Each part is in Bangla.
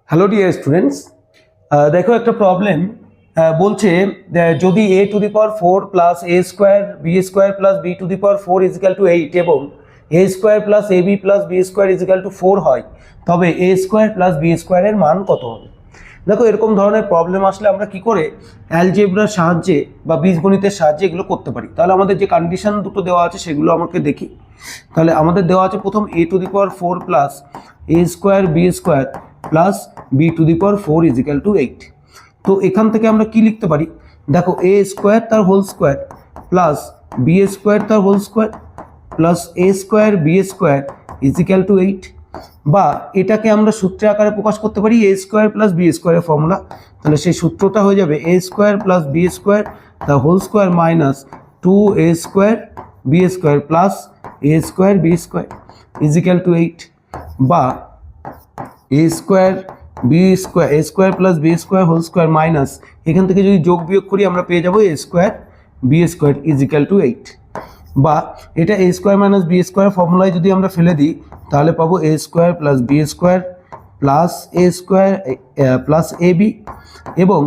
হ্যালো ডিয়ার স্টুডেন্টস, দেখো একটা প্রবলেম বলছে যদি a to the power 4 plus a square b square plus b to the power 4 equal to 8 এবং a square plus ab plus b square is equal to 4 হয়, তবে a স্কোয়ার প্লাস b স্কোয়ারের মান কত হবে। দেখো এরকম ধরনের প্রবলেম আসলে আমরা কি করে অ্যালজেব্রার সাহায্যে বা বীজগণিতের সাহায্যে এগুলো করতে পারি। তাহলে আমাদের যে কন্ডিশন দুটো দেওয়া আছে সেগুলো আমাকে দেখি। তাহলে আমাদের দেওয়া আছে প্রথম a to the power 4 plus a square b square plus b to the power 4 equal to 8। তো এখান থেকে আমরা কি লিখতে পারি, দেখো a স্কোয়ার তার whole square plus b square তার whole square plus a square b square is equal to 8, বা এটাকে আমরা সূত্রের আকারে প্রকাশ করতে পারি a স্কোয়ার প্লাস b স্কোয়ারের ফর্মুলা। তাহলে সেই সূত্রটা হয়ে যাবে a square plus b square the whole square minus 2a square b square plus a square b square is equal to 8, বা a square b square a square plus b square whole square minus এখান থেকে যদি যোগ বিয়োগ করি আমরা পেয়ে যাবো a square b square is equal to 8, বা এটা a square minus b square ফর্মুলায় যদি আমরা ফেলে দিই তাহলে পাবো a square plus b square plus a square plus ab এবং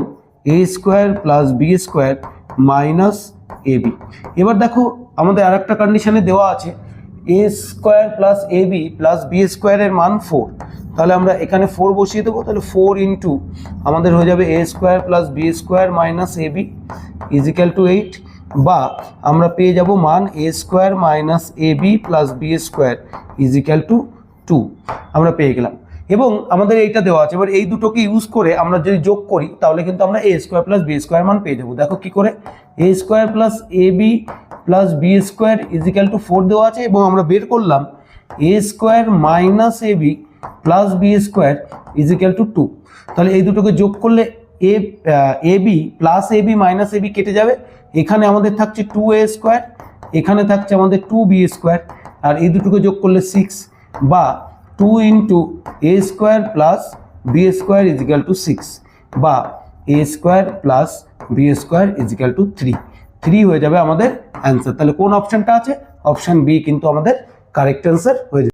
a square plus b square minus ab। এবার দেখো আমাদের আর একটা কন্ডিশনে দেওয়া আছে a square plus ab plus b স্কোয়ারের মান 4। তাহলে আমরা এখানে 4 বসিয়ে দেবো, তাহলে 4 ইন্টু আমাদের হয়ে যাবে a square plus b square minus ab equal to 8, বা আমরা পেয়ে যাব মান a square minus ab plus b square is equal to 2 আমরা পেয়ে গেলাম। এবং আমাদের এইটা দেওয়া আছে, এবার এই দুটোকে ইউজ করে আমরা যদি যোগ করি তাহলে কিন্তু আমরা a square plus b square মান পেয়ে যাবো। দেখো কি করে, a square plus ab plus b square is equal to 4 দেওয়া আছে এবং আমরা বের করলাম a square minus ab plus b square is equal to 2। তাহলে এই দুটোকে যোগ করলে ab plus ab minus ab কেটে যাবে, এখানে আমাদের থাকছে 2a স্কোয়ার, এখানে থাকছে আমাদের 2b স্কোয়ার, আর এই দুটোকে যোগ করলে 6, বা 2 into a square plus b square is equal to 6, বা a square plus b square is equal to 3 হয়ে যাবে আমাদের অ্যান্সার। তাহলে কোন অপশনটা আছে, অপশন বি কিন্তু আমাদের কারেক্ট অ্যান্সার হয়ে যাবে।